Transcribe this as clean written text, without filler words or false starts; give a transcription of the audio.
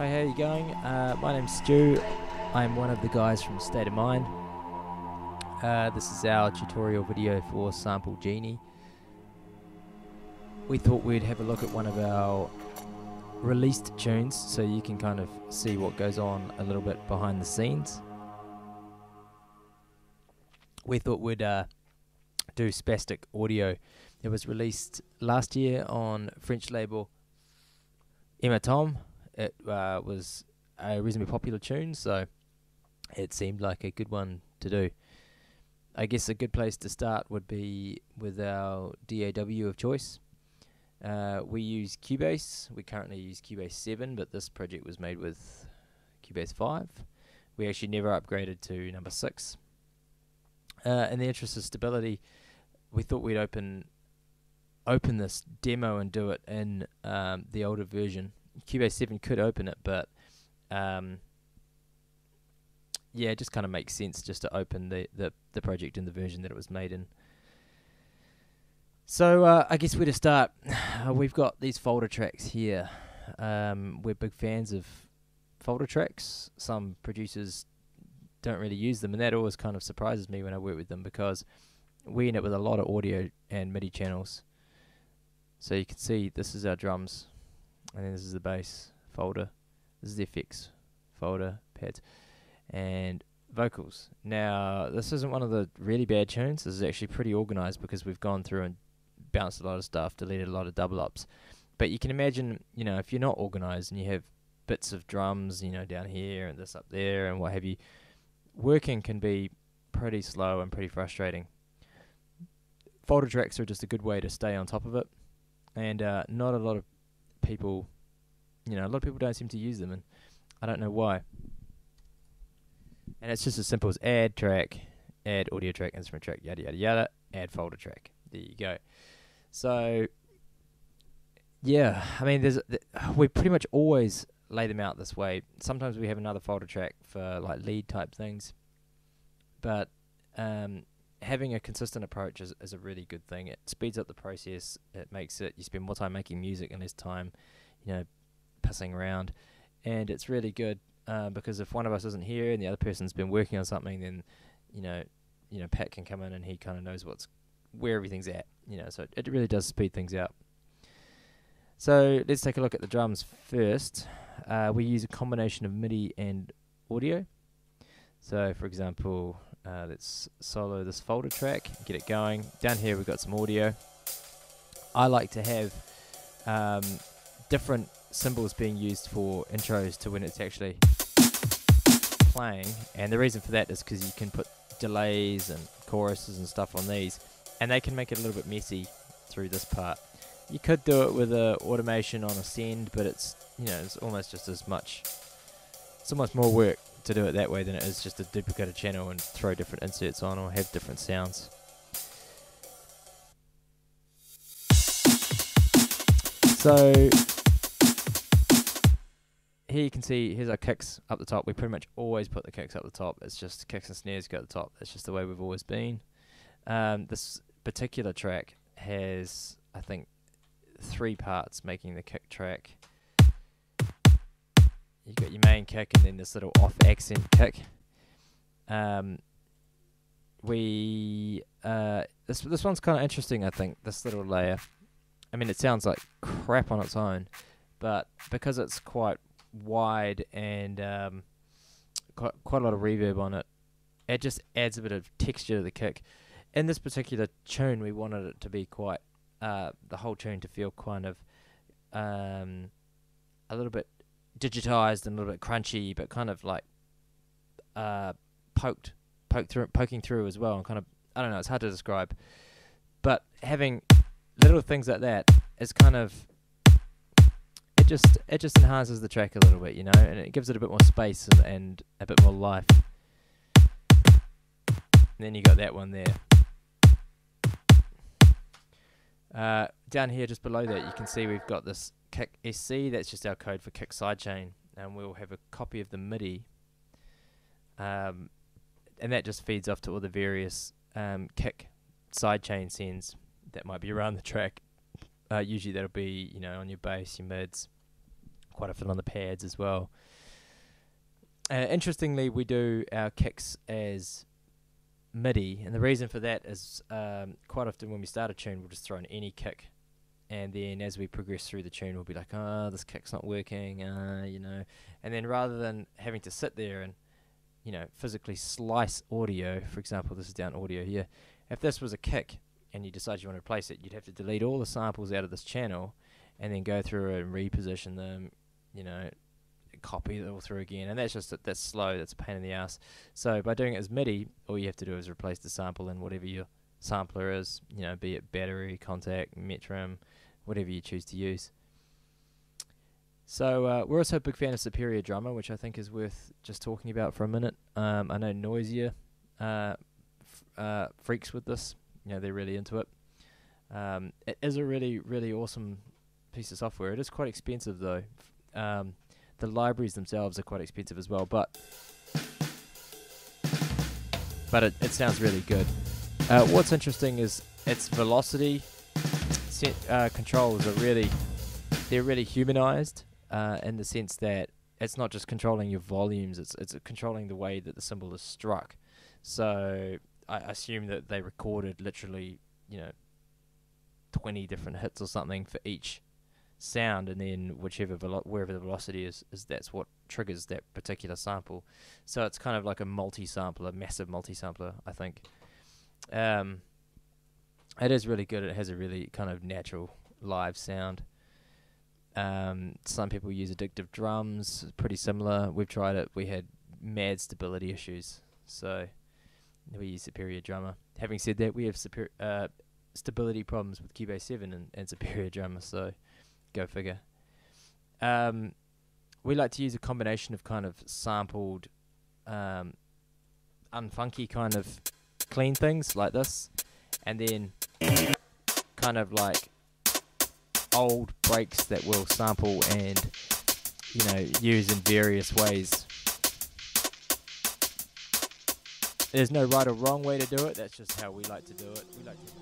Hi, how you going? My name's Stu. I'm one of the guys from State of Mind. This is our tutorial video for SampleGenie. We thought we'd have a look at one of our released tunes so you can kind of see what goes on a little bit behind the scenes. We thought we'd do Spastic Audio. It was released last year on French label Pt1of. It was a reasonably popular tune, so it seemed like a good one to do. I guess a good place to start would be with our DAW of choice. We use Cubase. We currently use Cubase 7, but this project was made with Cubase 5. We actually never upgraded to number 6. In the interest of stability, we thought we'd open this demo and do it in the older version. Cubase 7 could open it, but yeah, it just kind of makes sense just to open the project in the version that it was made in. So I guess where to start, we've got these folder tracks here. We're big fans of folder tracks. Some producers don't really use them, and that always kind of surprises me when I work with them, because we end up with a lot of audio and MIDI channels. So you can see this is our drums, and then this is the bass folder, this is the effects folder, pads, and vocals. Now, this isn't one of the really bad tunes. This is actually pretty organized because we've gone through and bounced a lot of stuff, deleted a lot of double ups. But you can imagine, you know, if you're not organized and you have bits of drums, you know, down here and this up there and what have you, working can be pretty slow and pretty frustrating. Folder tracks are just a good way to stay on top of it, and not a lot of people, you know, a lot of people don't seem to use them, and I don't know why. And it's just as simple as add track, add audio track, instrument track, yada yada yada, add folder track. There you go. So yeah, I mean, we pretty much always lay them out this way. Sometimes we have another folder track for like lead type things, but having a consistent approach is a really good thing. It speeds up the process. It makes it, you spend more time making music and less time, you know, pissing around. And it's really good because if one of us isn't here and the other person's been working on something, then you know Pat can come in and he kind of knows where everything's at. You know, so it really does speed things out. So let's take a look at the drums first. We use a combination of MIDI and audio. So for example, let's solo this folder track, get it going. Down here we've got some audio. I like to have different cymbals being used for intros to when it's actually playing, and the reason for that is because you can put delays and choruses and stuff on these, and they can make it a little bit messy through this part. You could do it with a automation on a send, but it's, you know, it's almost just as much, it's almost more work to do it that way than it is just to duplicate a channel and throw different inserts on or have different sounds. So here you can see, here's our kicks up the top. We pretty much always put the kicks up the top. It's just kicks and snares go at the top. That's just the way we've always been. This particular track has, I think, 3 parts making the kick track. You've got your main kick and then this little off accent kick. This one's kind of interesting, I think, this little layer. I mean, it sounds like crap on its own, but because it's quite wide and quite a lot of reverb on it, it just adds a bit of texture to the kick. In this particular tune, we wanted it to be quite, the whole tune to feel kind of a little bit digitized and a little bit crunchy, but kind of like poking through as well, and kind of, I don't know, it's hard to describe, but having little things like that is kind of, it just enhances the track a little bit, you know, and it gives it a bit more space and a bit more life. And then you got that one there. Down here just below that you can see we've got this kick SC, that's just our code for kick sidechain, and we'll have a copy of the MIDI, and that just feeds off to all the various kick sidechain sends that might be around the track. Usually that'll be, you know, on your bass, your mids, quite often on the pads as well. Interestingly, we do our kicks as MIDI, and the reason for that is quite often when we start a tune, we'll just throw in any kick, and then as we progress through the tune, we'll be like, oh, this kick's not working, you know, and then rather than having to sit there and, you know, physically slice audio, for example, this is down audio here, if this was a kick and you decide you want to replace it, you'd have to delete all the samples out of this channel and then go through and reposition them, you know, copy it all through again, and that's just that's slow, that's a pain in the ass. So by doing it as MIDI, all you have to do is replace the sample in whatever your sampler is, you know, be it battery, contact, metrum, whatever you choose to use. So we're also a big fan of Superior Drummer, which I think is worth just talking about for a minute. I know Noisier freaks with this, you know, they're really into it. It is a really, really awesome piece of software. It is quite expensive though. The libraries themselves are quite expensive as well, but it sounds really good. What's interesting is its velocity controls are really humanized in the sense that it's not just controlling your volumes, it's controlling the way that the cymbal is struck. So I assume that they recorded literally, you know, 20 different hits or something for each sound, and then wherever the velocity is that's what triggers that particular sample. So it's kind of like a multi-sampler, massive multi-sampler, I think. It is really good. It has a really kind of natural live sound. Some people use Addictive Drums, pretty similar. We've tried it. We had mad stability issues, so we use Superior Drummer. Having said that, we have stability problems with Cubase 7 and Superior Drummer, so go figure. We like to use a combination of kind of sampled, unfunky kind of clean things like this, and then kind of like old breaks that we'll sample and, you know, use in various ways. There's no right or wrong way to do it. That's just how we like to do it. We like to